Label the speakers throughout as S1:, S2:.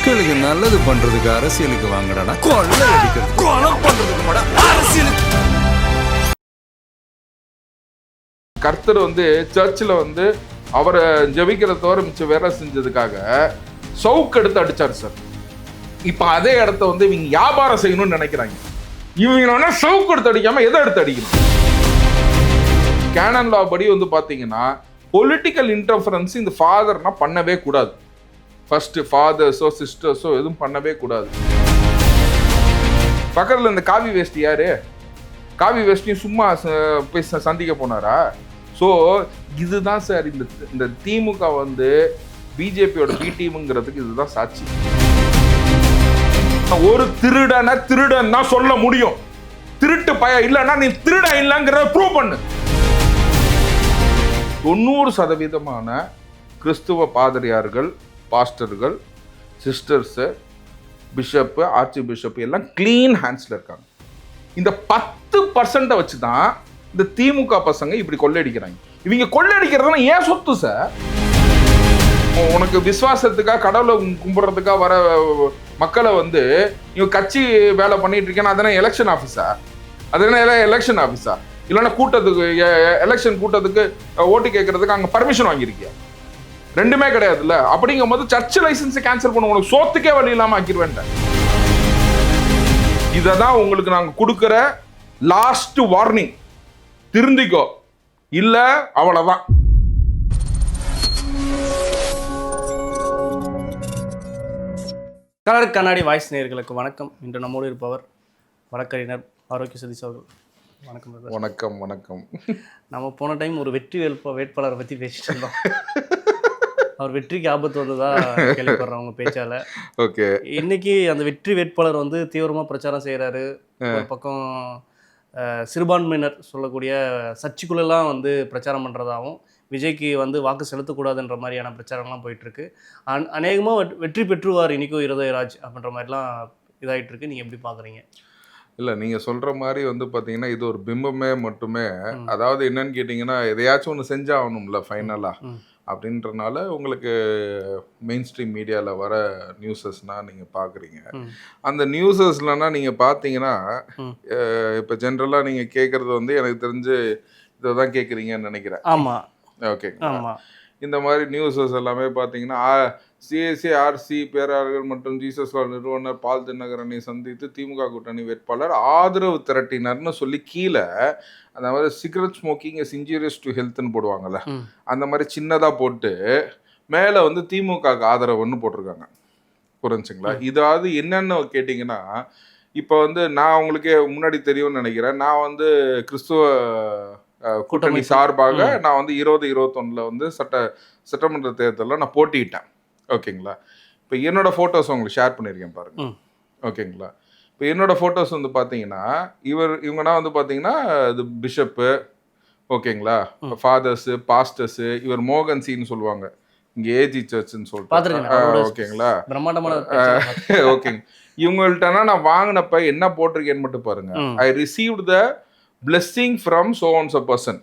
S1: மக்களுக்கு நல்லது பண்றதுக்கு அரசியலுக்கு வாங்கடா, கொள்ளை அடிக்கிறது கொலை பண்றதுக்கு கூட அரசியலுக்கு.
S2: கர்த்தர் சர்ச்சில் அவரை ஜெபிக்கிறத தவிர மிச்சம் வேலை செஞ்சதுக்காக சவுக்கு எடுத்து அடிச்சார் சார். இப்போ அதே இடத்த இவங்க வியாபாரம் செய்யணும்னு நினைக்கிறாங்க. இவங்க சவுக்கு எடுத்து அடிக்காம எதை எடுத்து அடிக்கணும்? கேனன் லா படி பார்த்தீங்கன்னா பொலிட்டிக்கல் இன்டர்ஃபரன்ஸ் இந்த ஃபாதர்னா பண்ணவே கூடாது. ஃபர்ஸ்ட் ஃபாதர்ஸோ சிஸ்டர்ஸோ எதுவும் பண்ணவே கூடாது. பக்கத்தில் இந்த காவி வேஷ்டி யாரு? காவி வேஷ்டியும் சும்மா போய் சந்திக்க போனாரா? ஸோ இதுதான் சார் இந்த திமுக பிஜேபியோட பி டீமுங்கிறதுக்கு இதுதான் சாட்சி. ஒரு திருடன் தான் சொல்ல முடியும். திருட்டு பய இல்லைன்னா நீ திருட இல்லைங்கிறத ப்ரூவ் பண்ணு. 90% கிறிஸ்துவ பாதிரியார்கள், பாஸ்டர்கள், சிஸ்டர்ஸ், பிஷப்பு, ஆர்ச்சி பிஷப்பு எல்லாம் கிளீன் ஹேண்ட்ஸ்ல இருக்காங்க. இந்த 10% வச்சு தான் இந்த திமுக பசங்க இப்படி கொள்ளையடிக்கிறாங்க. இவங்க கொள்ளையடிக்கிறதுனா ஏன் சொத்து சார்? உனக்கு விசுவாசத்துக்காக கடவுளை கும்பிடுறதுக்காக வர மக்களை இவங்க கட்சி வேலை பண்ணிட்டு இருக்கேன்னா அதெல்லாம் எலெக்ஷன் ஆஃபீஸா? அதெல்லாம் எலெக்ஷன் ஆஃபீஸா? இல்லைன்னா கூட்டத்துக்கு எலெக்ஷன் கூட்டத்துக்கு ஓட்டு கேட்கறதுக்கு அங்கே பர்மிஷன் வாங்கியிருக்கியா? ரெண்டுமே கிடையாதுல்ல. அப்படிங்கும் போது சர்ச் லைசன்ஸை கேன்சல் பண்ண உனக்கு சோத்துக்கே வழி இல்லாமல் ஆக்கிடுவேன். இதை தான் உங்களுக்கு நாங்கள் கொடுக்குற லாஸ்ட் வார்னிங். திருந்திக்கோ, இல்லை அவ்வளோதான்.
S3: கலர் கண்ணாடி வாய்ஸ் நேயர்களுக்கு வணக்கம். இன்று நம்மோடு இருப்பவர் வழக்கறிஞர் ஆரோக்கிய சதீஷ் அவர்கள். வணக்கம்.
S2: வணக்கம். வணக்கம்.
S3: நம்ம போன டைம் ஒரு வெற்றி வேட்பாளரை பற்றி பேசிட்டு இருந்தோம். அவர் வெற்றிக்கு ஆபத்து வந்ததா கேள்விப்படுறோம் உங்க பேச்சால.
S2: ஓகே.
S3: இன்னைக்கு அந்த வெற்றி வேட்பாளர் தீவிரமாக பிரச்சாரம் செய்கிறாரு. ஒரு பக்கம் சிறுபான்மையினர் சொல்லக்கூடிய சர்ச்சுக்குள்ளெல்லாம் பிரச்சாரம் பண்ணுறதாகவும் விஜய்க்கு வாக்கு செலுத்தக்கூடாதுன்ற மாதிரியான பிரச்சாரம்லாம் போயிட்டுருக்கு. அநேகமாக வெற்றி பெற்றுவார் இன்றைக்கும் இருதயராஜ் அப்படின்ற மாதிரிலாம் இதாகிட்டு இருக்கு. நீங்கள் எப்படி பார்க்குறீங்க?
S2: இல்லை, நீங்கள் சொல்கிற மாதிரி பார்த்தீங்கன்னா இது ஒரு பிம்பமே மட்டுமே. அதாவது என்னன்னு கேட்டிங்கன்னா எதையாச்சும் ஒன்று செஞ்சாகணும்ல ஃபைனலாக அப்படின்றனால உங்களுக்கு மெயின் ஸ்ட்ரீம் மீடியாவில் வர நியூஸஸ்னால் நீங்கள் பார்க்குறீங்க. அந்த நியூஸஸ்லன்னா நீங்கள் பார்த்தீங்கன்னா இப்போ ஜென்ரலாக நீங்கள் கேட்குறது எனக்கு தெரிஞ்சு இதை தான் கேட்குறீங்கன்னு நினைக்கிறேன்.
S3: ஆமாம்.
S2: ஓகே. இந்த மாதிரி நியூஸஸ் எல்லாமே பார்த்தீங்கன்னா சிஎஸ்ஏஆர்சி பேராளர்கள் மற்றும் ஜீசஸ் நிறுவனர் பால் தினகரனை சந்தித்து திமுக கூட்டணி வேட்பாளர் ஆதரவு திரட்டினர்னு சொல்லி கீழே அந்த மாதிரி cigarette smoking is injurious to ஹெல்த்னு போடுவாங்கல்ல, அந்த மாதிரி சின்னதாக போட்டு மேலே திமுக ஆதரவுன்னு போட்டிருக்காங்க. புரிஞ்சுங்களா? இதாவது என்னன்னு கேட்டிங்கன்னா இப்போ நான் உங்களுக்கு முன்னாடி தெரியும்னு நினைக்கிறேன். நான் கிறிஸ்துவ கூட்டணி சார்பாக நான் 2021 சட்டமன்ற தேர்தலில் நான் போட்டிட்டேன். ஓகேங்களா? இப்போ என்னோட ஃபோட்டோஸ் உங்களுக்கு ஷேர் பண்ணியிருக்கேன் பாருங்க. ஓகேங்களா? இப்போ என்னோட ஃபோட்டோஸ் பார்த்தீங்கன்னா இவங்கன்னா பார்த்தீங்கன்னா இது பிஷப்பு, ஓகேங்களா, ஃபாதர்ஸு, பாஸ்டர்ஸு, இவர் மோகன் சின்னு சொல்லுவாங்க இங்கே ஏஜி சர்ச்ன்னு சொல்லிட்டு. ஓகேங்களா? ஓகேங்க. இவங்கள்ட்டனா நான் வாங்கினப்ப என்ன போட்டிருக்கேன்னு மட்டும் பாருங்க. ஐ received the blessing from so and so person.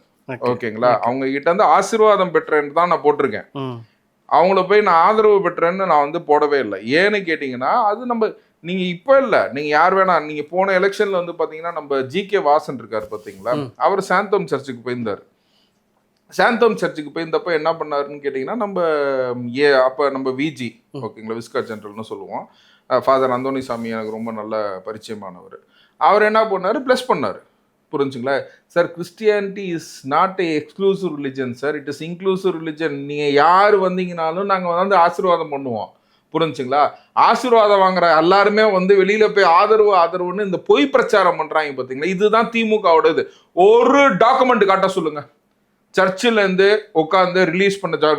S2: ஓகேங்களா? அவங்க கிட்ட ஆசீர்வாதம் பெற்றேன்னு தான் நான் போட்டிருக்கேன். அவங்கள போய் நான் ஆதரவு பெற்றேன்னு நான் போடவே இல்லை. ஏன்னு கேட்டிங்கன்னா அது நீங்க இப்போ இல்லை, நீங்க யார் வேணா, நீங்க போன எலெக்ஷன்ல பார்த்தீங்கன்னா நம்ம ஜிகே வாசன் இருக்காரு பார்த்தீங்களா, அவர் சாந்தோம் சர்ச்சுக்கு போயிருந்தார். சாந்தோம் சர்ச்சுக்கு போயிருந்தப்ப என்ன பண்ணாருன்னு கேட்டிங்கன்னா அப்போ நம்ம விஜி, ஓகேங்களா, விஸ்கார் ஜெனரல்னு சொல்லுவோம், ஃபாதர் அந்தோனிசாமி எனக்கு ரொம்ப நல்ல பரிச்சயமானவர். அவர் என்ன பண்ணார், ப்ளஸ் பண்ணார். புரிஞ்சுங்களா? Sir, Christianity is not a exclusive religion sir, it is inclusive religion. நீங்கள் யார் வந்தீங்கனாலும் நாங்கள் ஆசீர்வாதம் பண்ணுவோம். புரிஞ்சுங்களா? ஆசீர்வாதம் வாங்குற எல்லாருமே வெளியில போய் ஆதரவுன்னு இந்த பொய் பிரச்சாரம் பண்றாங்க பார்த்தீங்களா? இதுதான் திமுகவோட இது. ஒரு டாக்குமெண்ட் காட்ட சொல்லுங்க. சர்ச்சிலேருந்து உட்காந்து ரிலீஸ் பண்ண,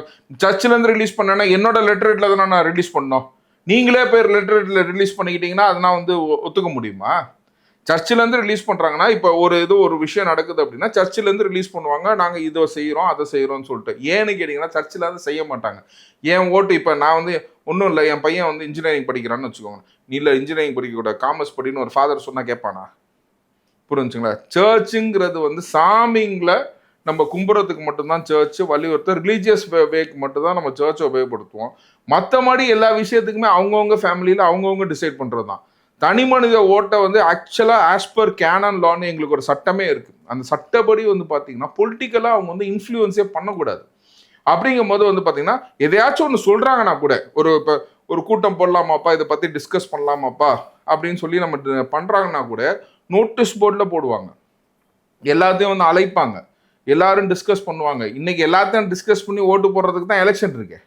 S2: சர்ச்சிலேருந்து ரிலீஸ் பண்ணேன்னா என்னோட லெட்டரேட்ல தானே நான் ரிலீஸ் பண்ணோம். நீங்களே போய் லெட்டரேட்ல ரிலீஸ் பண்ணிக்கிட்டீங்கன்னா அதை நான் ஒத்துக்க முடியுமா? சர்ச்சிலேருந்து ரிலீஸ் பண்ணுறாங்கன்னா இப்போ ஒரு விஷயம் நடக்குது அப்படின்னா சர்ச்சிலேருந்து ரிலீஸ் பண்ணுவாங்க, நாங்கள் இதை செய்கிறோம் அதை செய்கிறோம்னு சொல்லிட்டு. ஏன்னு கேட்டிங்கன்னா சர்ச்சிலேருந்து செய்ய மாட்டாங்க. என் ஓட்டு இப்போ நான் ஒன்றும் இல்லை, என் பையன் இன்ஜினியரிங் படிக்கிறான்னு வச்சுக்கோங்க, நீ இல்லை இன்ஜினியரிங் படிக்கக்கூடாது காமர்ஸ் படின்னு ஒரு ஃபாதர் சொன்னால் கேட்பானா? புரிஞ்சுங்களா? சர்ச்சுங்கிறது சாமிங்களை நம்ம கும்புறதுக்கு மட்டும்தான் சர்ச் வலியுறுத்த ரிலீஜியஸ் வேக்கு மட்டும்தான் நம்ம சர்ச்சை உபயோகப்படுத்துவோம். மற்றபடி எல்லா விஷயத்துக்குமே அவங்கவுங்க ஃபேமிலியில் அவங்கவுங்க டிசைட் பண்ணுறது தான். தனி மனித ஓட்டை வந்து ஆக்சுவலாக ஆஸ் பர் கேனன் லான்னு எங்களுக்கு ஒரு சட்டமே இருக்குது. அந்த சட்டப்படி வந்து பார்த்தீங்கன்னா பொலிட்டிக்கலாக அவங்க வந்து இன்ஃப்ளூயன்ஸே பண்ணக்கூடாது. அப்படிங்கும் போது வந்து பார்த்தீங்கன்னா எதையாச்சும் ஒன்று சொல்கிறாங்கன்னா கூட இப்போ ஒரு கூட்டம் போடலாமாப்பா, இதை பற்றி டிஸ்கஸ் பண்ணலாமாப்பா அப்படின்னு சொல்லி நம்ம பண்ணுறாங்கன்னா கூட நோட்டீஸ் போர்டில் போடுவாங்க, எல்லாத்தையும் வந்து அழைப்பாங்க, எல்லாரும் டிஸ்கஸ் பண்ணுவாங்க. இன்னைக்கு எல்லாத்தையும் டிஸ்கஸ் பண்ணி ஓட்டு போடுறதுக்கு தான் எலெக்ஷன் இருக்கு.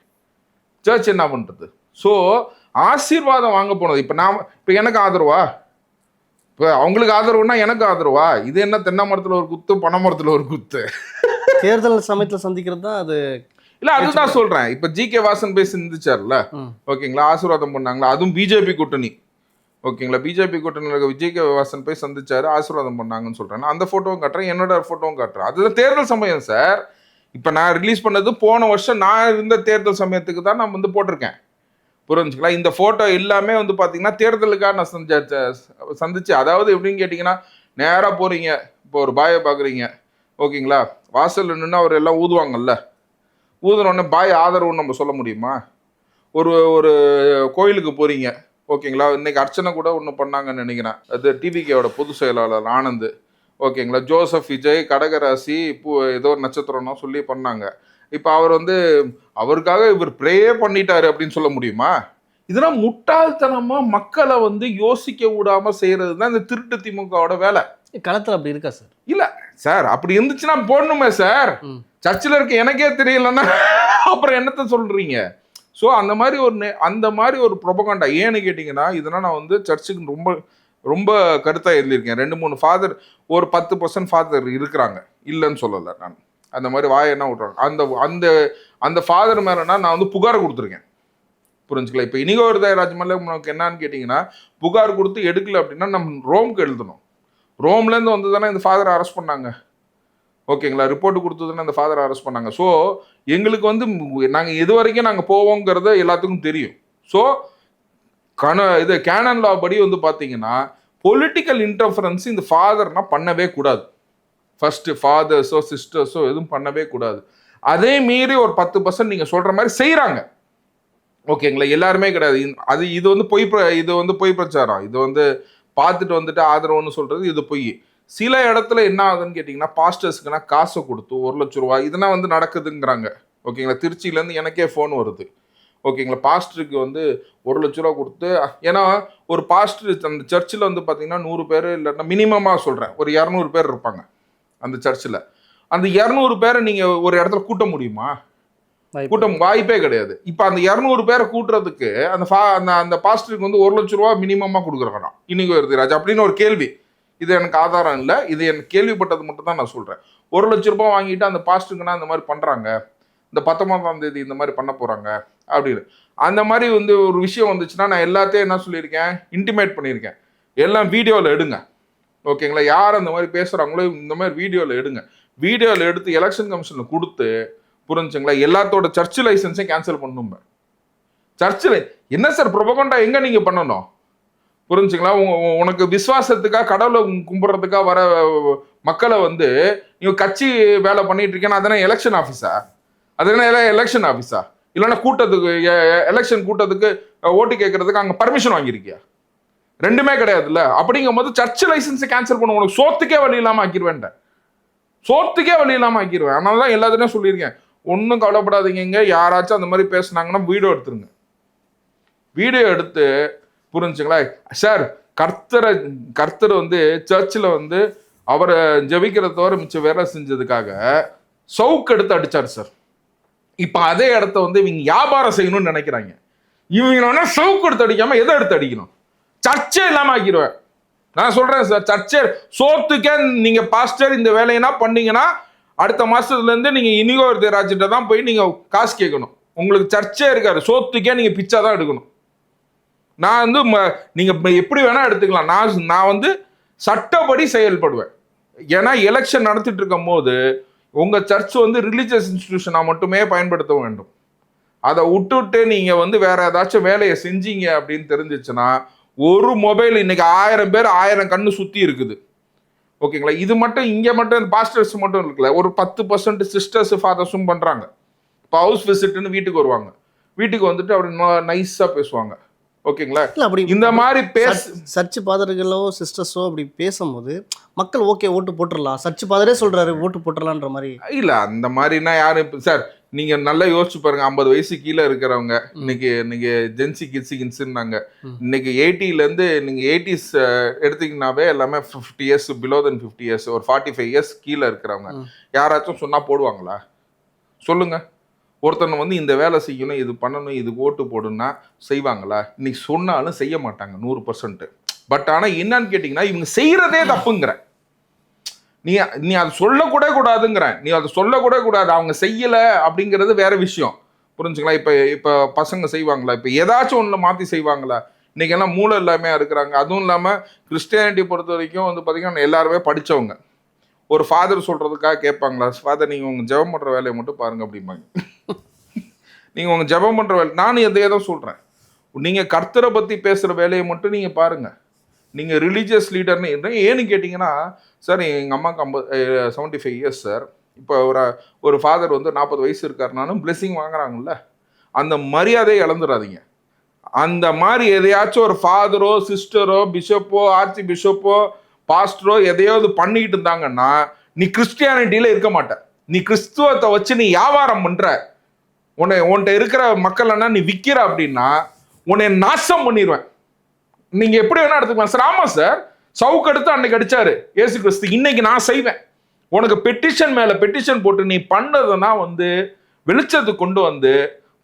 S2: சர்ச் என்ன பண்ணுறது? ஸோ ஆசீர்வாதம் வாங்க போனது. இப்போ எனக்கு ஆதரவா, இப்போ அவங்களுக்கு ஆதரவுனா எனக்கு ஆதரவா? இது என்ன தென்னை மரத்தில் ஒரு குத்து பனை மரத்தில் ஒரு குத்து?
S3: தேர்தல் சமயத்தில் சந்திக்கிறது தான் அது.
S2: இல்லை, அதுதான் சொல்கிறேன். இப்போ ஜி.கே. வாசன் பேசி இருந்துச்சார்ல, ஓகேங்களா, ஆசீர்வாதம் பண்ணாங்களா, அதுவும் பிஜேபி கூட்டணி, ஓகேங்களா, பிஜேபி கூட்டணியில் ஜி.கே. வாசன் போய் சந்திச்சாரு, ஆசீர்வாதம் பண்ணாங்கன்னு சொல்கிறேன். அந்த ஃபோட்டோவும் காட்டுறேன், என்னோட ஃபோட்டோவும் காட்டுறேன். அதுதான் தேர்தல் சமயம் சார். இப்போ நான் ரிலீஸ் பண்ணது போன வருஷம் நான் இருந்த தேர்தல் சமயத்துக்கு தான் நான் வந்து போட்டிருக்கேன், புரிஞ்சுக்கலாம். இந்த ஃபோட்டோ எல்லாமே வந்து பார்த்தீங்கன்னா தேர்தலுக்காக நான் சந்திச்சு, அதாவது எப்படின்னு கேட்டிங்கன்னா, நேராக போகிறீங்க, இப்போ ஒரு பாயை பார்க்குறீங்க, ஓகேங்களா, வாசல் நின்று அவர் எல்லாம் ஊதுவாங்கல்ல, ஊதுனோடனே பாய் ஆதரவுன்னு நம்ம சொல்ல முடியுமா? ஒரு கோயிலுக்கு போகிறீங்க, ஓகேங்களா, இன்னைக்கு அர்ச்சனை கூட ஒன்று பண்ணாங்கன்னு நினைக்கிறேன், அது டிவிகேவோட பொதுச் செயலாளர் ஆனந்த், ஓகேங்களா, ஜோசப் விஜய் கடகராசி ஏதோ ஒரு நட்சத்திரம்னா சொல்லி பண்ணாங்க. இப்போ அவர் வந்து அவருக்காக இவர் ப்ரேயே பண்ணிட்டாரு அப்படின்னு சொல்ல முடியுமா? இதெல்லாம் முட்டாள்தனமாக மக்களை வந்து யோசிக்க விடாம செய்யறது தான் இந்த திருட்டு திமுகவோட வேலை.
S3: களத்தில் அப்படி இருக்கா சார்? இல்லை
S2: சார், அப்படி இருந்துச்சுன்னா போடணுமே சார். சர்ச்சில் இருக்க எனக்கே தெரியலன்னா அப்புறம் என்னத்த சொல்றீங்க? ஸோ அந்த மாதிரி ஒரு ப்ரொபகண்டா. ஏன்னு கேட்டிங்கன்னா, இதெல்லாம் நான் வந்து சர்ச்சுக்கு ரொம்ப ரொம்ப கருத்தாக எழுதியிருக்கேன். 2-3 ஃபாதர், ஒரு 10% ஃபாதர் இருக்கிறாங்க, இல்லைன்னு சொல்லலை நான். அந்த மாதிரி வாயை என்ன விட்றாங்க, அந்த ஃபாதர் மேலேனா நான் வந்து புகார் கொடுத்துருக்கேன், புரிஞ்சுக்கல. இப்போ இனிகோ ஹிருதயராஜ் மேலே உனக்கு என்னன்னு கேட்டிங்கன்னா, புகார் கொடுத்து எடுக்கல அப்படின்னா நம்ம ரோமுக்கு எழுதணும். ரோம்லேருந்து வந்து தானே இந்த ஃபாதரை அரெஸ்ட் பண்ணாங்க, ஓகேங்களா, ரிப்போர்ட் கொடுத்து தானே இந்த ஃபாதரை அரெஸ்ட் பண்ணாங்க. ஸோ எங்களுக்கு வந்து நாங்கள் எது வரைக்கும் நாங்கள் போவோங்கிறது எல்லாத்துக்கும் தெரியும். ஸோ இது கேனன் லா படி வந்து பார்த்தீங்கன்னா பொலிட்டிக்கல் இன்டர்ஃபரன்ஸ் இந்த ஃபாதர்னா பண்ணவே கூடாது. ஃபர்ஸ்ட் ஃபாதர்ஸோ சிஸ்டர்ஸோ எதுவும் பண்ணவே கூடாது. அதே மீறி ஒரு 10% நீங்கள் சொல்கிற மாதிரி செய்கிறாங்க, ஓகேங்களா, எல்லாருமே கிடையாது. இது வந்து பொய் பிரச்சாரம். இது வந்து பார்த்துட்டு வந்துட்டு ஆதரவுன்னு சொல்கிறது இது பொய். சில இடத்துல என்ன ஆகுதுன்னு கேட்டிங்கன்னா, பாஸ்டர்ஸ்க்குனா காசை கொடுத்து 1 லட்ச ரூபா இதெல்லாம் வந்து நடக்குதுங்கிறாங்க, ஓகேங்களா. திருச்சியிலேருந்து எனக்கே ஃபோன் வருது, ஓகேங்களா, பாஸ்டருக்கு வந்து 1 லட்ச ரூபா கொடுத்து. ஏன்னா ஒரு பாஸ்டர் அந்த சர்ச்சில் வந்து பார்த்தீங்கன்னா 100 பேர் இல்லைன்னா மினிமமாக சொல்கிறேன் ஒரு 200 பேர் இருப்பாங்க அந்த சர்ச்சில். அந்த 200 பேரை நீங்கள் ஒரு இடத்துல கூட்ட முடியுமா? கூட்டம் வாய்ப்பே கிடையாது. இப்போ அந்த 200 பேரை கூட்டுறதுக்கு அந்த பாஸ்டருக்கு வந்து 1 லட்ச ரூபா மினிமமாக கொடுக்குறாங்கண்ணா இனிகோ ஹிருதயராஜ் அப்படின்னு ஒரு கேள்வி. இது எனக்கு ஆதாரம் இல்லை, இது எனக்கு கேள்விப்பட்டது மட்டும் தான் நான் சொல்கிறேன். 1 லட்ச ரூபா வாங்கிட்டு அந்த பாஸ்டருக்குன்னா இந்த மாதிரி பண்ணுறாங்க, இந்த 19ஆம் தேதி இந்த மாதிரி பண்ண போகிறாங்க அப்படின்னு. அந்த மாதிரி வந்து ஒரு விஷயம் வந்துச்சுன்னா நான் எல்லாத்தையும் என்ன சொல்லியிருக்கேன், இன்டிமேட் பண்ணியிருக்கேன், எல்லாம் வீடியோவில் எடுங்க, ஓகேங்களா. யார் அந்த மாதிரி பேசுகிறாங்களோ இந்த மாதிரி வீடியோவில் எடுங்க. வீடியோவில் எடுத்து எலெக்ஷன் கமிஷனில் கொடுத்து, புரிஞ்சுங்களா, எல்லாத்தோட சர்ச் லைசன்ஸையும் கேன்சல் பண்ணணும். சர்ச்சில் என்ன சார் ப்ரொபகண்டா எங்கே நீங்கள் பண்ணணும், புரிஞ்சுங்களா. உனக்கு விசுவாசத்துக்காக கடவுளை கும்பிட்றதுக்காக வர மக்களை வந்து நீங்கள் கட்சி வேலை பண்ணிட்டு இருக்கேன்னா அதனால் எலெக்ஷன் ஆஃபீஸா? அதனால எலெக்ஷன் ஆஃபீஸா? இல்லைன்னா கூட்டத்துக்கு எலெக்ஷன் கூட்டத்துக்கு ஓட்டு கேட்கறதுக்கு அங்கே பர்மிஷன் வாங்கியிருக்கியா? ரெண்டுமே கிடையாதுல்ல. அப்படிங்கும் போது சர்ச் லைசன்ஸை கேன்சல் பண்ண உனக்கு சோத்துக்கே வழி இல்லாமல் ஆக்கிடுவேன், சோத்துக்கே வழி இல்லாமல் ஆக்கிடுவேன். அதனால தான் எல்லாத்துலேயும் சொல்லியிருக்கேன், ஒன்றும் கவலைப்படாதீங்க, யாராச்சும் அந்த மாதிரி பேசுனாங்கன்னா வீடியோ எடுத்துருங்க. வீடியோ எடுத்து, புரிஞ்சுங்களா சார், கர்த்தர் வந்து சர்ச்சில் வந்து அவரை ஜெபிக்கிறத தவிர மிச்சம் வேலை செஞ்சதுக்காக சவுக்கு எடுத்து அடிச்சார் சார். இப்போ அதே இடத்த வந்து இவங்க வியாபாரம் செய்யணும்னு நினைக்கிறாங்க. இவங்க சவுக்கு எடுத்து அடிக்காம எதை எடுத்து அடிக்கணும்? சர்ச்சே இல்லாமல் ஆக்கிடுவேன். நான் சொல்றேன் சார், சர்ச்சே சோத்துக்கே நீங்க பாஸ்டர் இந்த வேலையெல்லாம் பண்ணீங்கன்னா அடுத்த மாசத்துலேருந்து நீங்க இனிகோ ஹிருதயராஜ்கிட்ட தான் போய் நீங்க காசு கேட்கணும். உங்களுக்கு சர்ச்சே இருக்காரு, சோத்துக்கே நீங்க பிச்சை தான் எடுக்கணும். நான் வந்து நீங்க எப்படி வேணா எடுத்துக்கலாம், நான் வந்து சட்டப்படி செயல்படுவேன். ஏன்னா எலெக்ஷன் நடத்திட்டு இருக்கும் போது உங்க சர்ச் வந்து ரிலீஜியஸ் இன்ஸ்டிடியூஷனா மட்டுமே பயன்படுத்த வேண்டும். அதை விட்டுட்டு நீங்க வந்து வேற ஏதாச்சும் வேலையை செஞ்சீங்க அப்படின்னு தெரிஞ்சிச்சுன்னா, ஒரு மொபைல் இன்னைக்கு 1000 பேர் 1000 கண்ணு சுத்தி இருக்குது. ஓகேங்களா? இது மட்டும் இங்கே மட்டும் பாஸ்டர்ஸ் மட்டும் இருக்குல்ல, ஒரு 10% சிஸ்டர்ஸ் ஃபாதர்ஸும் பண்ணுறாங்க. இப்போ ஹவுஸ் விசிட்னு வீட்டுக்கு வருவாங்க, வீட்டுக்கு வந்துட்டு அப்படி நைஸாக பேசுவாங்க. ஓகேங்களா?
S3: இல்லை அப்படி
S2: இந்த மாதிரி
S3: சர்ச் பாதர்களோ சிஸ்டர்ஸோ அப்படி பேசும்போது மக்கள் ஓகே ஓட்டு போட்டுடலாம், சர்ச் பாதரே சொல்றாரு ஓட்டு போட்டுடலான்ற மாதிரி.
S2: இல்லை அந்த மாதிரினா யாரும் இப்போ சார் நீங்கள் நல்லா யோசிச்சு பாருங்க, 50 வயசு கீழே இருக்கிறவங்க இன்னைக்கு ஜென்சி கிட்ஸுன்னாங்க. இன்னைக்கு 80லேருந்து நீங்கள் 80s எடுத்தீங்கன்னாவே எல்லாமே 50 இயர்ஸ் பிலோ தென் 50 இயர்ஸ், ஒரு 45 இயர்ஸ் கீழே இருக்கிறவங்க. யாராச்சும் சொன்னால் போடுவாங்களா? சொல்லுங்க. ஒருத்தனை வந்து இந்த வேலை செய்யணும், இது பண்ணணும், இது ஓட்டு போடணும்னா செய்வாங்களா? இன்னைக்கு சொன்னாலும் செய்ய மாட்டாங்க 100%. பட் ஆனால் என்னன்னு கேட்டிங்கன்னா இவங்க செய்கிறதே தப்புங்கிற. நீ அதை சொல்லக்கூட கூடாதுங்கிறேன். நீ அதை சொல்லக்கூட கூடாது. அவங்க செய்யலை அப்படிங்கிறது வேற விஷயம். புரிஞ்சுங்களா? இப்போ பசங்க செய்வாங்களா? இப்போ ஏதாச்சும் ஒன்று மாற்றி செய்வாங்களா? இன்னைக்கு எல்லாம் மூளை இல்லாமல் இருக்கிறாங்க. அதுவும் இல்லாமல் கிறிஸ்டியானிட்டி பொறுத்த வரைக்கும் வந்து பார்த்தீங்கன்னா எல்லாருமே படித்தவங்க. ஒரு ஃபாதர் சொல்கிறதுக்காக கேட்பாங்களா? ஃபாதர் நீங்கள் உங்கள் ஜெபம் பண்ணுற வேலையை மட்டும் பாருங்கள் அப்படிம்பாங்க. நீங்கள் உங்கள் ஜெபம் பண்ணுற வேலை, நான் எதையே தான் சொல்கிறேன். நீங்கள் கர்த்தரை பற்றி பேசுகிற வேலையை மட்டும் நீங்கள் பாருங்கள். நீங்கள் ரிலீஜியஸ் லீடர்னு ஏன்னு கேட்டிங்கன்னா, சார் எங்கள் அம்மாவுக்கு 75 இயர்ஸ் சார். இப்போ ஒரு ஃபாதர் வந்து 40 வயசு இருக்காருனாலும் பிளெஸிங் வாங்குறாங்கல்ல, அந்த மரியாதையை இழந்துடாதீங்க. அந்த மாதிரி எதையாச்சும் ஒரு ஃபாதரோ சிஸ்டரோ பிஷப்போ ஆர்ச்சி பிஷப்போ பாஸ்டரோ எதையாவது பண்ணிக்கிட்டு இருந்தாங்கன்னா நீ கிறிஸ்டியானிட்டியில இருக்க மாட்ட. நீ கிறிஸ்துவத்தை வச்சு நீ வியாபாரம் பண்ற, உன்கிட்ட இருக்கிற மக்கள்னா நீ விற்கிற அப்படின்னா உன்னை நாசம் பண்ணிடுவேன். நீங்க எப்படி வேணா எடுத்துக்கலாம் சார். ஆமா சார், சவுக்கு எடுத்து அன்னைக்கு அடிச்சாரு ஏசு கிறிஸ்து. இன்னைக்கு நான் செய்வேன். உனக்கு பெட்டிஷன் மேல பெட்டிஷன் போட்டு நீ பண்ணதுன்னா வந்து வெளிச்சத்துக்கு கொண்டு வந்து,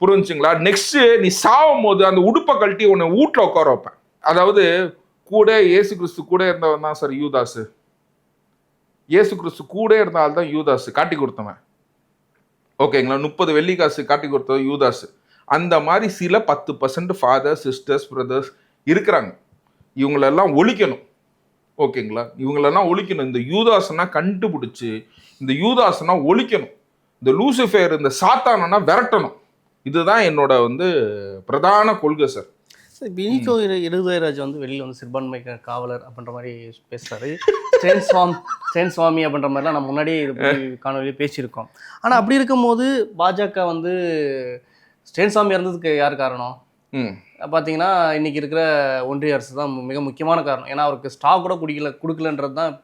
S2: புரிஞ்சுங்களா? நெக்ஸ்ட் நீ சாவும் போது அந்த உடுப்பை கழட்டி உன்னை வீட்டுல உட்கார வைப்பேன். அதாவது கூட இயேசு கிறிஸ்து கூட இருந்தவன் தான் சார் யூதாசு. இயேசு கிறிஸ்து கூட இருந்தால்தான் யூதாசு காட்டி கொடுத்தவன். ஓகேங்களா? 30 வெள்ளி காசு காட்டி கொடுத்தது யூதாசு. அந்த மாதிரி சில 10% ஃபாதர் சிஸ்டர்ஸ் பிரதர்ஸ் இருக்கிறாங்க. இவங்களெல்லாம் ஒழிக்கணும். ஓகேங்களா? இவங்களெல்லாம் ஒழிக்கணும். இந்த யூதாசனா கண்டுபிடிச்சு இந்த யூதாசனா ஒழிக்கணும். இந்த லூசிஃபர் இந்த சாத்தானா விரட்டணும். இதுதான் என்னோட வந்து பிரதான கொள்கை சார்.
S3: இனிக்கோ இருதயராஜ் வந்து வெளியில் வந்து சிறுபான்மை காவலர் அப்படின்ற மாதிரி பேசுறாரு. ஸ்டேன் சுவாமி அப்படின்ற மாதிரிலாம் நம்ம முன்னாடியே இது காணொலியில் பேசியிருக்கோம். ஆனால் அப்படி இருக்கும்போது பாஜக வந்து ஸ்டேன் சுவாமி இறந்ததுக்கு யார் காரணம்? பார்த்தீங்கன்னா இன்னைக்கு இருக்கிற ஒன்றிய அரசு தான் மிக முக்கியமான காரணம். ஏன்னா அவருக்கு ஸ்டாக் கூட கொடுக்கலன்றது தான்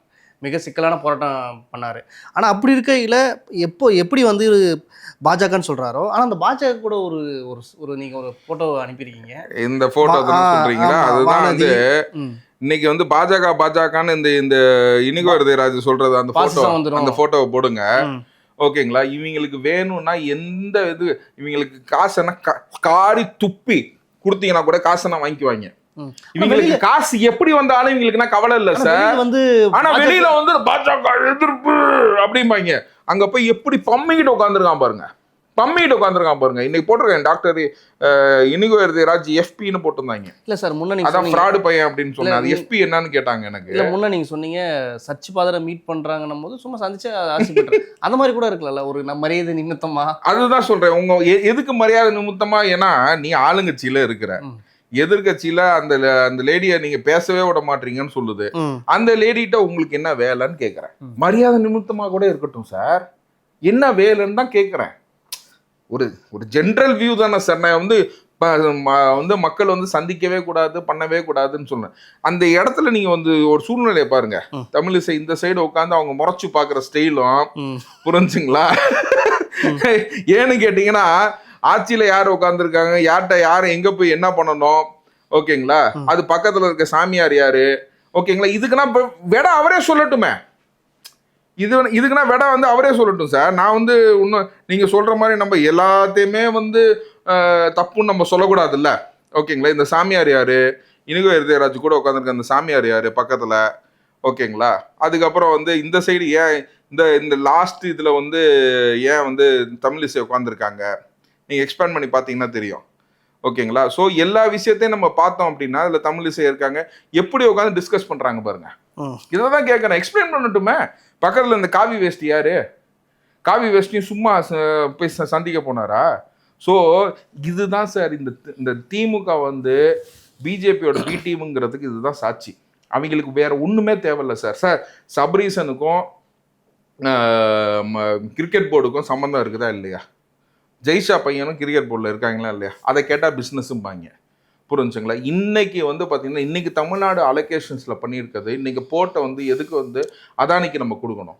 S3: மிக சிக்கலான போராட்டம் பண்ணார். ஆனால் அப்படி இருக்கையில் எப்படி வந்து பாஜகன்னு சொல்கிறாரோ, ஆனால் அந்த பாஜக கூட ஒரு நீங்கள் ஒரு ஃபோட்டோ அனுப்பியிருக்கீங்க.
S2: இந்த ஃபோட்டோ சொல்கிறீங்களா? அதுதான் வந்து இன்னைக்கு வந்து பாஜகன்னு இந்த இனிகோ இருதயராஜ் சொல்றது அந்த ஃபோட்டோவை போடுங்க. ஓகேங்களா? இவங்களுக்கு வேணும்னா எந்த இது இவங்களுக்கு காசுன்னா காரி துப்பி கொடுத்தீங்கன்னா கூட காசை நான் வாங்கிக்குவாங்க. இவங்களுக்கு காசு எப்படி வந்தாலும் இவங்களுக்கு கவலை இல்ல சார். ஆனா வெளியில வந்து பாஜக எதிர்ப்பு அப்படிம்பாங்க. அங்க போய் எப்படி பம்மிக்கிட்டு உட்காந்துருக்கான் பாருங்க. இன்னைக்கு போட்டிருக்கேன் டாக்டர் இனிகோ இருதயராஜ் எஃபின்னு போட்டிருந்தாங்க. இல்ல சார் முன்ன அதான் ஃப்ராடு பையன் அப்படின்னு சொன்னேன். அது எஃபி என்னன்னு கேட்டாங்க எனக்கு.
S3: இல்ல முன்ன நீங்க சொன்னீங்க சர்ச் பாதரை மீட் பண்றாங்கன்னும் போது சும்மா சந்திச்சு ஆசைப்பட்டு அந்த மாதிரி கூட இருக்கல ஒரு மரியாதை நிமித்தமா.
S2: அதுதான் சொல்றேன். உங்க எதுக்கு மரியாதை நிமித்தமா? ஏன்னா நீ ஆளுங்கட்சியில இருக்கிற, எதிர்கட்சியில அந்த லேடிய நீங்க பேசவே விட மாட்டீங்கன்னு சொல்லுது. அந்த லேடிட்ட உங்களுக்கு என்ன வேலைன்னு கேட்கறேன். மரியாதை நிமித்தமா கூட இருக்கட்டும் சார், என்ன வேலைன்னு தான் கேட்கறேன். ஒரு ஜென்ரல் வியூ தானே சார். நான் வந்து மக்கள் வந்து சந்திக்கவே கூடாது பண்ணவே கூடாதுன்னு சொன்னேன். அந்த இடத்துல நீங்க வந்து ஒரு சூழ்நிலையை பாருங்க. தமிழிசை இந்த சைடு உட்காந்து அவங்க முறைச்சு பாக்குற ஸ்டைலும் புரிஞ்சுங்களா? ஏன்னு கேட்டீங்கன்னா ஆட்சியில யார் உட்காந்துருக்காங்க, யார்கிட்ட யார் எங்க போய் என்ன பண்ணணும், ஓகேங்களா? அது பக்கத்துல இருக்க சாமியார் யாரு, ஓகேங்களா? இதுக்குன்னா விட அவரே சொல்லட்டுமே. இதுக்குன்னா விட வந்து அவரே சொல்லட்டும் சார். நான் வந்து இன்னும் நீங்க சொல்ற மாதிரி நம்ம எல்லாத்தையுமே வந்து தப்புன்னு நம்ம சொல்லக்கூடாதுல்ல. ஓகேங்களா? இந்த சாமியார் யாரு, இனிகோ இருதயராஜ் கூட உட்காந்துருக்க அந்த சாமியார் யாரு பக்கத்துல, ஓகேங்களா? அதுக்கப்புறம் வந்து இந்த சைடு ஏன் இந்த லாஸ்ட் இதுல வந்து ஏன் வந்து தமிழிசை உட்காந்துருக்காங்க, நீங்க எக்ஸ்பேண்ட் பண்ணி பார்த்தீங்கன்னா தெரியும். ஓகேங்களா? ஸோ எல்லா விஷயத்தையும் நம்ம பார்த்தோம் அப்படின்னா அதில் தமிழிசை இருக்காங்க. எப்படி உட்காந்து டிஸ்கஸ் பண்றாங்க பாருங்க. இதை தான் கேட்கறேன். எக்ஸ்பிளைன் பண்ணட்டுமே. பக்கத்துல இந்த காவி வேஸ்ட் யாரு? காவி வேஸ்டையும் சும்மா போய் சந்திக்க போனாரா? ஸோ இதுதான் சார் இந்த திமுக வந்து பிஜேபியோட பி டீமுங்கிறதுக்கு இதுதான் சாட்சி. அவங்களுக்கு வேற ஒண்ணுமே தேவையில்லை சார். சபரீசனுக்கும் கிரிக்கெட் போர்டுக்கும் சம்மந்தம் இருக்குதா இல்லையா? ஜெய்ஷா பையனும் கிரிக்கெட் போர்டில் இருக்காங்களா இல்லையா? அதை கேட்டால் பிஸ்னஸும்பாங்க. புரிஞ்சுங்களா? இன்னைக்கு வந்து பார்த்தீங்கன்னா இன்னைக்கு தமிழ்நாடு அலோகேஷன்ஸில் பண்ணியிருக்கிறது இன்னைக்கு போர்ட்டை வந்து எதுக்கு வந்து அதானிக்கு நம்ம கொடுக்கணும்.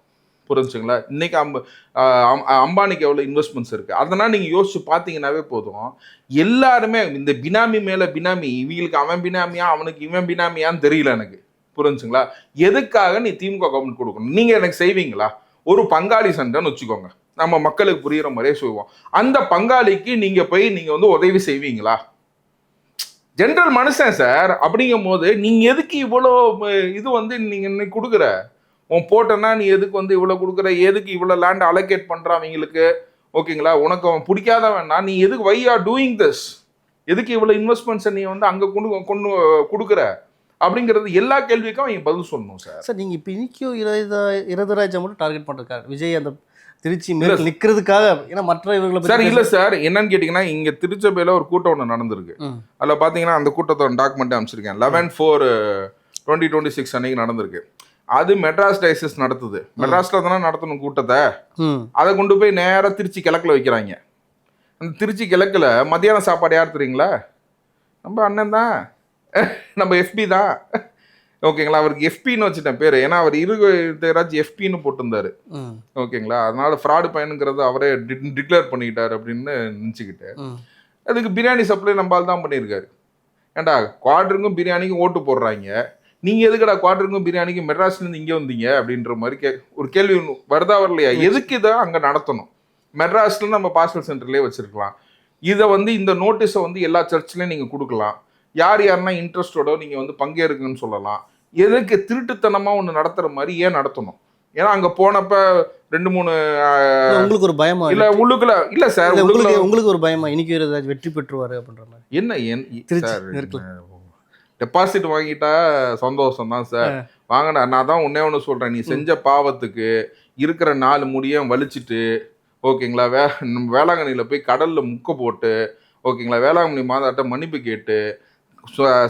S2: புரிஞ்சுங்களா? இன்னைக்கு அம்பானிக்கு எவ்வளோ இன்வெஸ்ட்மெண்ட்ஸ் இருக்குது, அதனால் நீங்கள் யோசிச்சு பார்த்தீங்கன்னாவே போதும். எல்லாருமே இந்த பினாமி மேலே பினாமி, இவங்களுக்கு அவன் பினாமியா அவனுக்கு இவன் பினாமியான்னு தெரியல எனக்கு. புரிஞ்சுங்களா? எதுக்காக நீ திமுக கவர்மெண்ட் கொடுக்கணும்? நீங்கள் எனக்கு செய்வீங்களா? ஒரு பங்காளி சண்டைன்னு வச்சுக்கோங்க, நம்ம மக்களுக்கு புரியுற மாதிரியே சொல்லுவோம். அந்த பங்காளிக்கு நீங்கள் போய் நீங்கள் வந்து உதவி செய்வீங்களா? ஜென்ரல் மனுஷன் சார். அப்படிங்கும் போது நீங்கள் எதுக்கு இவ்வளோ இது வந்து நீங்கள் இன்னைக்கு கொடுக்குற உன் போட்டனா, நீ எதுக்கு வந்து இவ்வளோ கொடுக்குற, எதுக்கு இவ்வளோ லேண்ட் அலோகேட் பண்ணுற அவங்களுக்கு? ஓகேங்களா? உனக்கு அவன் பிடிக்காத வேணா நீ எதுக்கு வை ஆர் டூயிங் திஸ், எதுக்கு இவ்வளோ இன்வெஸ்ட்மெண்ட்ஸை நீ வந்து அங்கே கொண்டு கொடுக்குற அப்படிங்கிறது எல்லா கேள்விக்கும் அவங்க பதில் சொல்லணும் சார்.
S3: சார் நீங்கள் இப்போ இன்னைக்கும் இருதராஜை மட்டும் டார்கெட் பண்ணிருக்காரு விஜய் அந்த திருச்சி மேற்கு நிற்கிறதுக்காக. ஏன்னா மற்ற இவர்களை
S2: சார் இல்லை சார், என்னன்னு கேட்டிங்கன்னா இங்கே திருச்சபையில் ஒரு கூட்டம் ஒன்று நடந்திருக்கு. அதில் பார்த்தீங்கன்னா அந்த கூட்டத்தோட டாக்குமெண்ட் அமைச்சிருக்கேன். 11/4/2026 அன்னைக்கு நடந்திருக்கு. அது மெட்ராஸ் டைசஸ் நடத்துது. மெட்ராஸில் தானே நடத்தணும் கூட்டத்தை. அதை கொண்டு போய் நேராக திருச்சி கிழக்கில் வைக்கிறாங்க. அந்த திருச்சி கிழக்கில் மத்தியான சாப்பாடு யார் தெரியுங்களா? நம்ம அண்ணன் தான், நம்ம எஃபி தான். ஓகேங்களா? அவருக்கு எஃபின்னு வச்சுட்டேன் பேர். ஏன்னா அவர் இருதராஜ் எஃபின்னு போட்டிருந்தாரு. ஓகேங்களா? அதனால ஃப்ராடு பையனுங்கிறது அவரே டிக்ளேர் பண்ணிக்கிட்டார் அப்படின்னு நினச்சிக்கிட்டு அதுக்கு பிரியாணி சப்ளை நம்மளால் தான் பண்ணியிருக்காரு. ஏண்டா குவார்டருக்கும் பிரியாணிக்கும் ஓட்டு போடுறாங்க, நீங்கள் எதுக்கடா குவார்டருக்கும் பிரியாணிக்கும் மெட்ராஸ்லேருந்து இங்கே வந்தீங்க அப்படின்ற மாதிரி ஒரு கேள்வி வருதா வரலையா? எதுக்கு இதை அங்கே நடத்தணும்? மெட்ராஸில் நம்ம பார்சல் சென்டர்லேயே வச்சுருக்கலாம். இதை வந்து இந்த நோட்டீஸை வந்து எல்லா சர்ச்லேயும் நீங்கள் கொடுக்கலாம். யார் யாருன்னா இன்ட்ரெஸ்டோட நீங்கள் வந்து பங்கேற்குன்னு சொல்லலாம். எதுக்கு திருட்டுத்தனமாக ஒன்று நடத்துகிற மாதிரி ஏன் நடத்தணும்? ஏன்னா அங்கே போனப்ப 2-3
S3: உங்களுக்கு ஒரு பயமா
S2: இல்லை உள்ளுக்குள்ள இல்லை சார்,
S3: உங்களுக்கு ஒரு பயமா இன்னைக்கு ஏதாச்சும் வெற்றி பெற்றுவாரு அப்படின்ற மாதிரி?
S2: என்ன டெபாசிட் வாங்கிட்டா சந்தோஷம் தான் சார். வாங்கினா நான் தான் ஒன்னே ஒன்று சொல்கிறேன், நீ செஞ்ச பாவத்துக்கு இருக்கிற 4 முடியும் வலிச்சுட்டு, ஓகேங்களா, வேளாங்கண்ணியில் போய் கடலில் முக்க போட்டு, ஓகேங்களா, வேளாங்கண்ணி மாதாட்ட மன்னிப்பு கேட்டு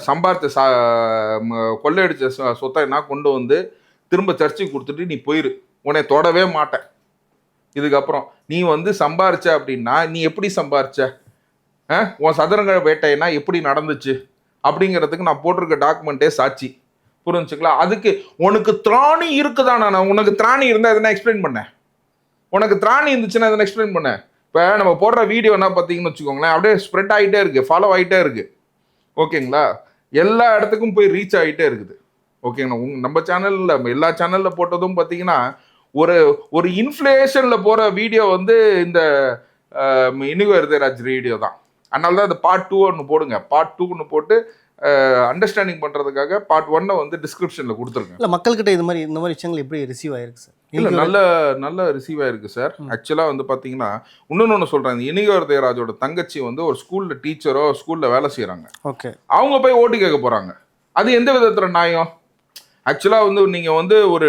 S2: சம்பாரித்த கொள்ளையடிச்ச சொத்தை என்ன கொண்டு வந்து திரும்ப சர்ச்சுக்கு கொடுத்துட்டு நீ போயிரு, உன்னை தொடவே மாட்டேன். இதுக்கப்புறம் நீ வந்து சம்பாரிச்ச அப்படின்னா நீ எப்படி சம்பாரிச்ச, உன் சதுரங்க வேட்டைனா எப்படி நடந்துச்சு அப்படிங்கிறதுக்கு நான் போட்டிருக்க டாக்குமெண்ட்டே சாட்சி. புரிஞ்சுங்களா? அதுக்கு உனக்கு திராணி இருக்குதா? நான் உனக்கு திராணி இருந்தால் எதனா எக்ஸ்பிளைன் பண்ணேன். உனக்கு திராணி இருந்துச்சுன்னா எதனா எக்ஸ்பிளைன் பண்ணேன். இப்போ நம்ம போடுற வீடியோ என்ன பார்த்தீங்கன்னு வச்சுக்கோங்களேன், அப்படியே ஸ்ப்ரெட் ஆகிட்டே இருக்குது, ஃபாலோ ஆகிட்டே இருக்குது. ஓகேங்களா? எல்லா இடத்துக்கும் போய் ரீச் ஆகிட்டே இருக்குது. ஓகேங்களா? நம்ம சேனலில் எல்லா சேனலில் போட்டதும் பார்த்தீங்கன்னா ஒரு இன்ஃப்ளேஷனில் போகிற வீடியோ வந்து இந்த இனிகோ இருதராஜ் வீடியோ தான். அதனால தான் அது பார்ட் 2 ஒன்று போடுங்க. பார்ட் 2 ஒன்று போட்டு அண்டர்ஸ்டாண்டிங் பண்ணுறதுக்காக பார்ட் 1 வந்து டிஸ்கிரிப்ஷனில் கொடுத்துருங்க.
S3: இல்லை மக்கள்கிட்ட இந்த மாதிரி விஷயங்கள் எப்படி ரிசீவ் ஆகிருக்கு சார்?
S2: இல்லை நல்ல ரிசீவ் ஆகிருக்கு சார். ஆக்சுவலாக வந்து பார்த்தீங்கன்னா இன்னொன்று சொல்கிறேன், இந்த இனிகோ இருதராஜோட தங்கச்சி வந்து ஒரு ஸ்கூலில் டீச்சரோ ஸ்கூலில் வேலை செய்கிறாங்க.
S3: ஓகே, அவங்க
S2: போய் ஓட்டு கேட்க போகிறாங்க. அது எந்த விதத்தில் நியாயம்? ஆக்சுவலாக வந்து நீங்கள் வந்து ஒரு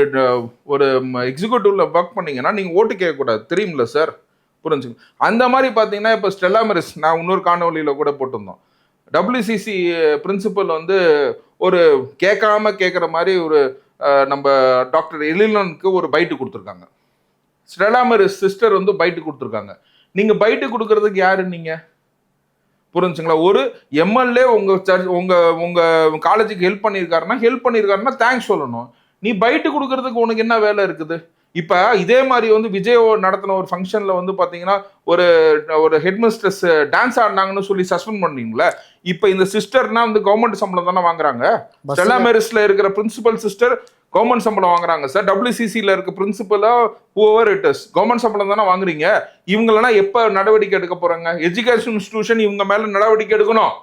S2: எக்ஸிக்யூட்டிவ்ல ஒர்க் பண்ணீங்கன்னா நீங்கள் ஓட்டு கேட்கக்கூடாது, தெரியுமில்ல சார்? புரிஞ்சுங்க. அந்த மாதிரி பார்த்தீங்கன்னா இப்போ ஸ்டெல்லா மெரிஸ் நான் இன்னொரு காணொலியில் கூட போட்டிருந்தோம். WCC பிரின்சிபல் வந்து ஒரு கேட்குற மாதிரி ஒரு நம்ம டாக்டர் எலிலனுக்கு ஒரு பைட்டு கொடுத்துருக்காங்க. ஸ்டெல்லா மெரிஸ் சிஸ்டர் வந்து பைட்டு கொடுத்துருக்காங்க. நீங்கள் பைட்டு கொடுக்கறதுக்கு யாரு நீங்கள்? புரிஞ்சுங்களா? ஒரு எம்எல்ஏ உங்கள் காலேஜுக்கு ஹெல்ப் பண்ணியிருக்காருன்னா தேங்க்ஸ் சொல்லணும். நீ பைட்டு கொடுக்கறதுக்கு உனக்கு என்ன வேலை இருக்குது? இப்போ இதே மாதிரி வந்து விஜய் நடத்தின ஒரு ஃபங்க்ஷனில் வந்து பார்த்தீங்கன்னா ஒரு ஹெட்மிஸ்ட்ரஸ் டான்ஸ் ஆடினாங்கன்னு சொல்லி சஸ்பெண்ட் பண்ணீங்களே. இப்போ இந்த சிஸ்டர்னா வந்து கவர்மெண்ட் சம்பளம் தானே வாங்குறாங்க. ஸ்டெல்லா மெரிஸ்ல இருக்கிற பிரின்சிபல் சிஸ்டர் கவர்மெண்ட் சம்பளம் வாங்குறாங்க சார். WCCல இருக்க பிரின்சிபலா ஹூவர் இட் இஸ் கவர்மெண்ட் சம்பளம் தானே வாங்குறீங்க. இவங்களெல்லாம் எப்போ நடவடிக்கை எடுக்க போறாங்க? எஜுகேஷன் இன்ஸ்டிடியூஷன் இவங்க மேல நடவடிக்கை எடுக்கணும்,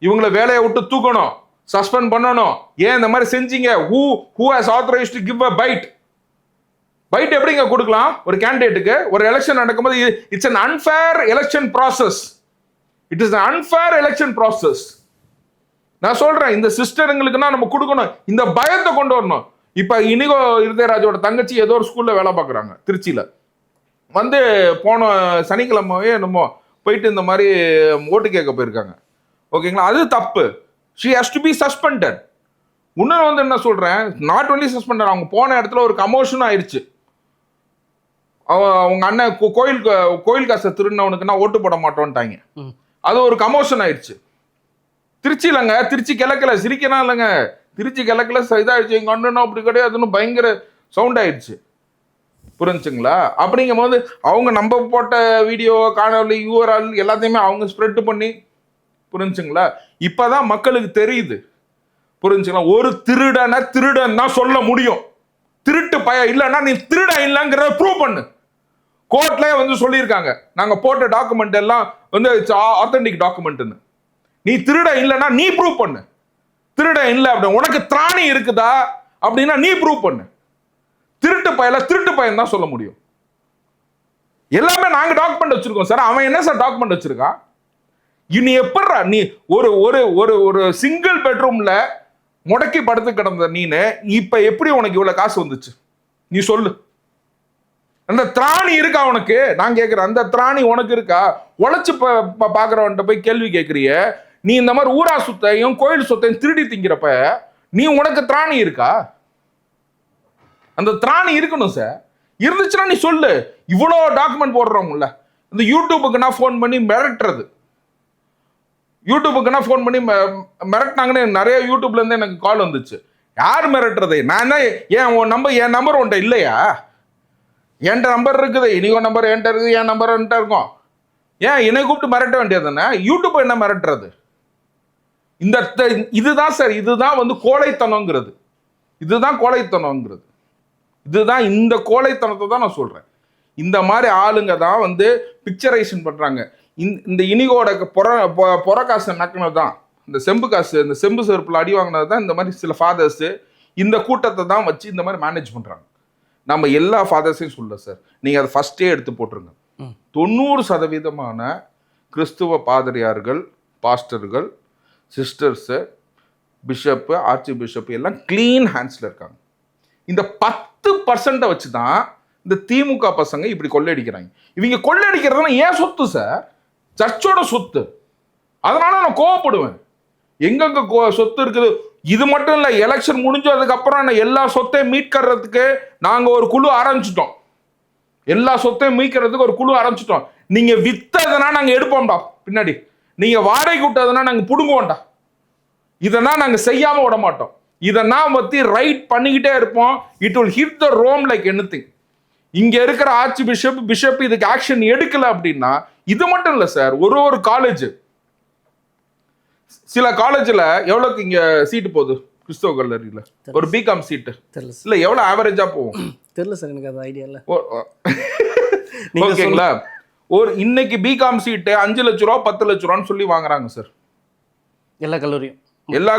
S2: இவங்களை வேலையை விட்டு தூக்கணும், சஸ்பெண்ட் பண்ணணும். ஏன் இந்த மாதிரி செஞ்சீங்க? who has authorized to give a bite? Byte எப்படிங்க கொடுக்கலாம் ஒரு கேண்டிடேட்டுக்கு? ஒரு எலெக்ஷன் நடக்கும்போது it's an unfair election process. It is an unfair election process. நான் சொல்றேன், இந்த சிஸ்டருங்களுக்குன்னா நம்ம கொடுக்கணும், இந்த பயத்தை கொண்டு வரணும். இப்ப இனிகோ இருதராஜோட தங்கச்சி ஏதோ ஒரு ஸ்கூல்ல வேலை பார்க்குறாங்க திருச்சியில. வந்து போன சனிக்கிழமையே என்னமோ போயிட்டு இந்த மாதிரி ஓட்டு கேட்க போயிருக்காங்க. ஓகேங்களா? அது தப்பு. She has to be suspended. இன்னொன்று வந்து என்ன சொல்றேன், நாட் ஒன்லி சஸ்பெண்டட், அவங்க போன இடத்துல ஒரு கமோஷன் ஆயிடுச்சு. அவங்க அண்ணன் கோயில் காசை திருடினவனுக்கு நான் ஓட்டு போட மாட்டோன்ட்டாங்க. அது ஒரு கமோஷன் ஆயிடுச்சு. திருச்சி இல்லைங்க, திருச்சி கிழக்குல சிரிக்கணும் இல்லைங்க, திருச்சி கிழக்குல இதாயிடுச்சு, எங்க அண்ணனும் அப்படி கிடையாதுன்னு பயங்கர சவுண்ட் ஆயிடுச்சு. புரிஞ்சுங்களா? அப்படிங்கும் போது அவங்க நம்ம போட்ட வீடியோ, காணொலி, யூஆர்எல் எல்லாத்தையுமே அவங்க ஸ்ப்ரெட் பண்ணி, புரிஞ்சுங்களா, இப்பதான் மக்களுக்கு தெரியுது. புரிஞ்சுங்களா? ஒரு திருடன் தான் சொல்ல முடியும். திருட்டு பய இல்லைன்னா நீ திருட இல்லைங்கிறத ப்ரூவ் பண்ணு. கோர்ட்ல வந்து சொல்லியிருக்காங்க, நாங்க போட்ட டாக்குமெண்ட் எல்லாம் வந்து ஆத்தென்டிக் டாக்குமெண்ட்னு. நீ திருட இல்லைன்னா நீ ப்ரூவ் பண்ணு. திருட இல்லை அப்படின்னு உனக்கு திராணி இருக்குதா அப்படின்னா நீ ப்ரூவ் பண்ணு. திருட்டு பையன் தான் சொல்ல முடியும். எல்லாமே நாங்க டாக்குமெண்ட் வச்சிருக்கோம் சார். அவன் என்ன சார் டாக்குமெண்ட் வச்சிருக்கான்? நீ எப்படா நீ ஒரு ஒரு ஒரு ஒரு சிங்கிள் பெட்ரூம்ல முடக்கி படுத்து கிடந்த நீனு இப்ப எப்படி உனக்கு இவ்வளவு காசு வந்துச்சு? நீ சொல்லு. அந்த திராணி இருக்கா உனக்கு? நான் கேட்கிறேன், அந்த திராணி உனக்கு இருக்கா? உழைச்சு பாக்குறவன்ட்ட போய் கேள்வி கேட்கறிய. நீ இந்த மாதிரி ஊரா சொத்தையும் கோயில் சொத்தையும் திருடி திங்கிறப்ப நீ உனக்கு திராணி இருக்கா? அந்த திராணி இருக்கணும் சார். இருந்துச்சுன்னா நீ சொல்லு. இவ்வளோ டாக்குமெண்ட் போடுறோம்ல, இந்த யூடியூபுக்குன்னா ஃபோன் பண்ணி மிரட்டுறது, யூடியூபுக்குன்னா ஃபோன் பண்ணி மிரட்டினாங்கன்னு நிறைய யூடியூப்ல இருந்து எனக்கு கால் வந்துச்சு. யார் மிரட்டுறது? நான் என்ன என் நம்பர் உன்ட்ட இல்லையா? என்கிட்ட நம்பர் இருக்குது, இனியோ நம்பர் என்கிட்ட இருக்குது, என் நம்பர் என்கிட்ட இருக்கும். ஏன் என்னை கூப்பிட்டு மிரட்ட வேண்டியது தானே? யூடியூப் என்ன மிரட்டுறது? இதுதான் சார், இதுதான் வந்து கோழைத்தனங்கிறது. இதுதான் இந்த கோழைத்தனத்தை தான் நான் சொல்றேன். இந்த மாதிரி ஆளுங்க தான் வந்து பிக்சரைசேஷன் பண்றாங்க. இந்த இனிகோட பொற காசு நக்கினது தான், இந்த செம்பு காசு, இந்த செம்பு செருப்புல அடி வாங்கினது தான் இந்த மாதிரி சில ஃபாதர்ஸ் இந்த கூட்டத்தை தான் வச்சு இந்த மாதிரி மேனேஜ் பண்றாங்க. நம்ம எல்லா ஃபாதர்ஸையும் சொல்ல சார், நீங்க அதை ஃபர்ஸ்டே எடுத்து போட்டுருங்க. 90% கிறிஸ்துவ பாதிரியார்கள், பாஸ்டர்கள், சிஸ்டர்ஸு, பிஷப்பு, ஆர்ச்சி பிஷப்பு எல்லாம் கிளீன் ஹேண்ட்ஸ்ல இருக்காங்க. இந்த 10% வச்சு தான் இந்த திமுக பசங்க இப்படி கொள்ளையடிக்கிறாங்க. இவங்க கொள்ளையடிக்கிறதுனா ஏன் சொத்து சார், சர்ச்சோட சொத்து. அதனால நான் கோவப்படுவேன். எங்கெங்க சொத்து இருக்குது. இது மட்டும் இல்லை, எலெக்ஷன் முடிஞ்சதுக்கு அப்புறம் எல்லா சொத்தையும் மீட்கிறதுக்கு நாங்கள் ஒரு குழு ஆரம்பிச்சிட்டோம். எல்லா சொத்தையும் மீட்கிறதுக்கு ஒரு குழு ஆரம்பிச்சிட்டோம். நீங்க வித்ததுனா நாங்கள் எடுப்போம்டா பின்னாடி, நீங்க வாடகை விட்டதுனா நாங்கள் பிடுங்குவோம்டா. இதெல்லாம் நாங்கள் செய்யாம விட மாட்டோம். இதெல்லாம் பத்தி ரைட் பண்ணிக்கிட்டே இருப்போம். It will hit the Rome like anything. இங்க இருக்கிற ஆர்ச்சி பிஷப் இதுக்கு ஆக்ஷன் எடுக்கல அப்படின்னா, இது மட்டும் இல்லை சார், ஒரு காலேஜ், சில காலேஜ்ல எவ்வளவுக்கு இங்க சீட்டு போகுது கிறிஸ்தவ கல்லூரியில? ஒரு பிகாம் சீட்டு இல்ல எவ்வளவு ஆவரேஜா போகும்
S3: தெரியல சார், எனக்கு அது ஐடியா இல்ல.
S2: ஓகேங்களா? ஒரு இன்னைக்கு பிகாம் சீட்டு 5 லட்ச ரூபா 10 லட்ச ரூபான்னு சொல்லி வாங்குறாங்க சார்.
S3: எல்லா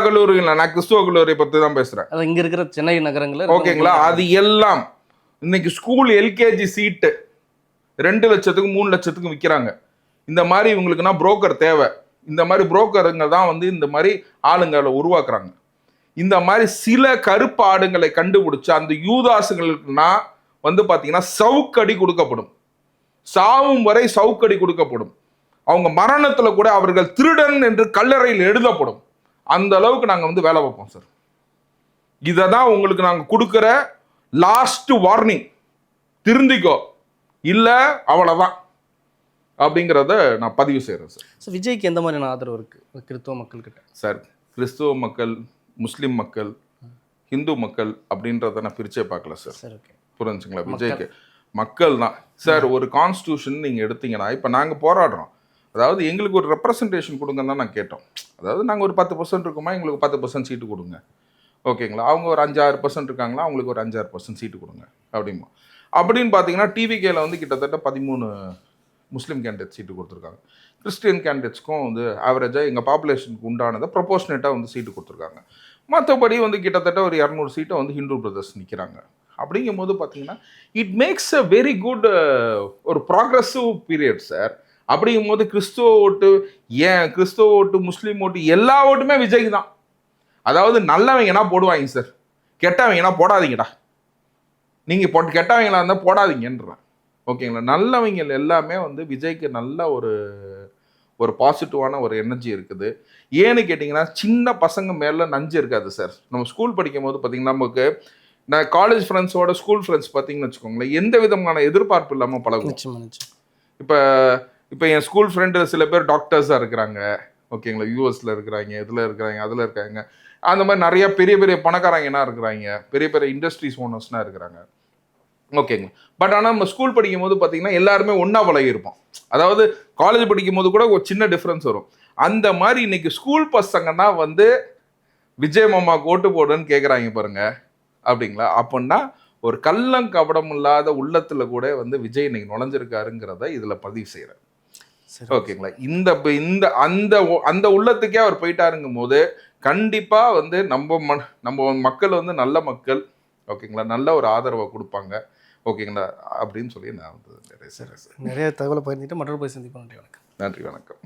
S3: கல்லூரியும்
S2: நான் கிறிஸ்துவ கல்லூரியை பத்தி தான் பேசுறேன்.
S3: இங்க இருக்கிற சென்னை நகரங்கள்ல. ஓகேங்களா?
S2: அது எல்லாம் இன்னைக்கு ஸ்கூல் எல்கேஜி சீட்டு 2 லட்சத்துக்கு 3 லட்சத்துக்கு விற்கிறாங்க. இந்த மாதிரி இவங்களுக்குன்னா புரோக்கர் தேவை. இந்த மாதிரி புரோக்கருங்க தான் வந்து இந்த மாதிரி ஆளுங்களை உருவாக்குறாங்க. இந்த மாதிரி சில கருப்பு ஆடுங்களை கண்டுபிடிச்சு அந்த யூதாசுகளுக்குனா வந்து பாத்தீங்கன்னா சவுக்கடி கொடுக்கப்படும். சாவும் வரை சவுக்கடி கொடுக்கப்படும். அவங்க மரணத்துல கூட அவர்கள் திருடன் என்று கல்லறையில் எழுதப்படும். அந்த அளவுக்கு நாங்க வந்து வேலை வைப்போம் சார். இததான் உங்களுக்கு நாங்க கொடுக்கிற லாஸ்ட் வார்னிங். திருந்திக்கோ, இல்ல அவ்வளவுதான் அப்படிங்கிறத நான் பதிவு செய்யறேன் சார்.
S3: சார், விஜய்க்கு எந்த மாதிரியான ஆதரவு இருக்கு கிறிஸ்துவ மக்கள் கிட்ட?
S2: சார், கிறிஸ்துவ மக்கள், முஸ்லிம் மக்கள், ஹிந்து மக்கள் அப்படின்றத நான் பிரிச்சே பார்க்கல சார். புரிஞ்சுங்களா? விஜய்க்கு மக்கள் தான் சார். ஒரு கான்ஸ்டியூஷன் நீங்க எடுத்தீங்கன்னா, இப்ப நாங்க போராடுறோம், அதாவது எங்களுக்கு ஒரு ரெப்ரசன்டேஷன் கொடுங்கன்னு தான் நான் கேட்டோம். அதாவது நாங்கள் ஒரு 10% இருக்கோமா, எங்களுக்கு 10% சீட்டு கொடுங்க. ஓகேங்களா? அவங்க ஒரு 5-6% இருக்காங்களா, அவங்களுக்கு ஒரு 5-6% சீட்டு கொடுங்க அப்படிமா. அப்படின்னு பார்த்தீங்கன்னா டிவிகேல வந்து கிட்டத்தட்ட 13 முஸ்லீம் கேண்டிடேட் சீட்டு கொடுத்துருக்காங்க. கிறிஸ்டியன் கேண்டிடேட்ஸ்க்கும் வந்து ஆவரேஜாக எங்கள் பாப்புலேஷனுக்கு உண்டானதை ப்ரொபோஷனேட்டாக வந்து சீட்டு கொடுத்துருக்காங்க. மற்றபடி வந்து கிட்டத்தட்ட ஒரு 200 சீட்டை வந்து ஹிந்து பிரதர்ஸ் நிற்கிறாங்க. அப்படிங்கும் போது பார்த்தீங்கன்னா it makes a very good ஒரு ப்ராக்ரெசிவ் பீரியட் சார். அப்படிங்கும் போது கிறிஸ்துவ ஓட்டு, முஸ்லீம் ஓட்டு, எல்லா ஓட்டுமே விஜய்க்கு தான். அதாவது நல்லவங்கன்னா போடுவாங்க சார், கெட்டவங்கன்னா போடாதீங்கடா. நீங்கள் கெட்டவங்களா இருந்தால் போடாதீங்கன்றேன். ஓகேங்களா? நல்லவங்க எல்லாமே வந்து விஜய்க்கு நல்ல ஒரு பாசிட்டிவான ஒரு எனர்ஜி இருக்குது. ஏன்னு கேட்டிங்கன்னா சின்ன பசங்க மேலே நஞ்சு இருக்காது சார். நம்ம ஸ்கூல் படிக்கும் போது பார்த்தீங்கன்னா நமக்கு நான் காலேஜ் ஃப்ரெண்ட்ஸோட ஸ்கூல் ஃப்ரெண்ட்ஸ் பார்த்தீங்கன்னு வச்சுக்கோங்களேன், எந்த விதமான எதிர்பார்ப்பு இல்லாமல் பழகும்.
S3: நிச்சயமா நிச்சயம்.
S2: இப்போ என் ஸ்கூல் ஃப்ரெண்டு சில பேர் டாக்டர்ஸாக இருக்கிறாங்க, ஓகேங்களா, யூஎஸில் இருக்கிறாங்க, இதில் இருக்கிறாங்க, அதில் இருக்காங்க, அந்த மாதிரி நிறைய பெரிய பெரிய பணக்காரங்கன்னா இருக்கிறாங்க, பெரிய பெரிய இண்டஸ்ட்ரீஸ் ஓனர்ஸ்னா இருக்கிறாங்க, ஓகேங்களா. பட் ஆனால் நம்ம ஸ்கூல் படிக்கும் போது பார்த்தீங்கன்னா எல்லாருமே ஒன்றா பழகிருப்போம். அதாவது காலேஜ் படிக்கும் போது கூட ஒரு சின்ன டிஃப்ரென்ஸ் வரும். அந்த மாதிரி இன்னைக்கு ஸ்கூல் பசங்கன்னா வந்து விஜய் மாமாக்கு ஓட்டு போடுன்னு கேட்குறாங்க பாருங்க, அப்படிங்களா. அப்படின்னா ஒரு கள்ளம் கபடம் இல்லாத உள்ளத்துல கூட வந்து விஜய் இன்னைக்கு நுழைஞ்சிருக்காருங்கிறத இதுல பதிவு செய்யறேன். ஓகேங்களா. இந்த இந்த அந்த அந்த உள்ளத்துக்கே அவர் போயிட்டாருங்கும் போது கண்டிப்பா வந்து நம்ம மக்கள் வந்து நல்ல மக்கள், ஓகேங்களா, நல்ல ஒரு ஆதரவை கொடுப்பாங்க, ஓகேங்களா, அப்படின்னு சொல்லி நான் வந்து
S3: நிறைய தகவலை பகிர்ந்துட்டு மற்றொரு போய் சந்திப்போம். நன்றி, வணக்கம்.
S2: நன்றி, வணக்கம்.